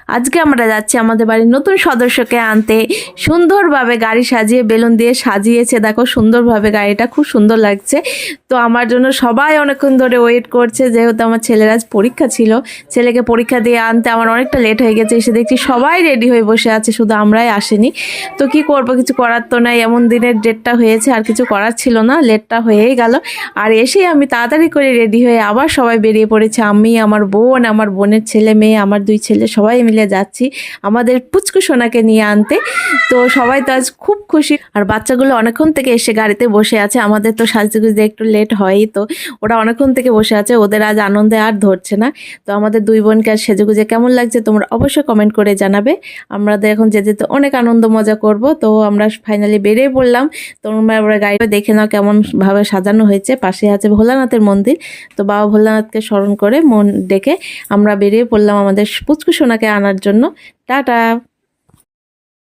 আজকে আমরা যাচ্ছি আমাদের বাড়ির নতুন সদস্যকে আনতে। সুন্দরভাবে গাড়ি সাজিয়ে বেলুন দিয়ে সাজিয়েছে, দেখো সুন্দরভাবে, গাড়িটা খুব সুন্দর লাগছে। তো আমার জন্য সবাই অনেকক্ষণ ধরে ওয়েট করছে, যেহেতু আমার ছেলের আজ পরীক্ষা ছিল। ছেলেকে পরীক্ষা দিয়ে আনতে আমার অনেকটা লেট হয়ে গেছে। এসে দেখছি সবাই রেডি হয়ে বসে আছে, শুধু আমরাই আসেনি। তো কি করব, কিছু করার তো নাই, এমন দিনের ডেটটা হয়েছে, আর কিছু করার ছিল না, লেটটা হয়েই গেল। আর এসেই আমি তাড়াতাড়ি করে রেডি হয়ে আবার সবাই বেরিয়ে পড়েছে। আমি, আমার বোন, আমার বোনের ছেলে মেয়ে, আমার 2 ছেলে, সবাই মিলে যাচ্ছি আমাদের পুচকু সোনাকে নিয়ে আনতে। তো সবাই তো আজ খুব খুশি। আর বাচ্চাগুলো অনেকক্ষণ থেকে এসে গাড়িতে বসে আছে। আমাদের তো সাজতে গুজতে একটু লেট হয়ই, তো ওরা অনেকক্ষণ থেকে বসে আছে, ওদের আজ আনন্দে আর ধরছে না। তো আমাদের 2 বোনকে আর সেজেগুজে কেমন লাগছে তোমরা অবশ্যই কমেন্ট করে জানাবে। আমাদের এখন যেতে তো অনেক আনন্দ মজা করব। তো আমরা ফাইনালি বেরিয়ে পড়লাম। তোমরা এবার গাড়িটা দেখে নাও কেমন ভাবে সাজানো হয়েছে। পাশে আছে ভোলানাথের মন্দির। তো বাবা ভোলানাথকে স্মরণ করে মন ডেকে আমরা বেরিয়ে পড়লাম আমাদের পুচকু সোনাকে আনার জন্য। টাটা।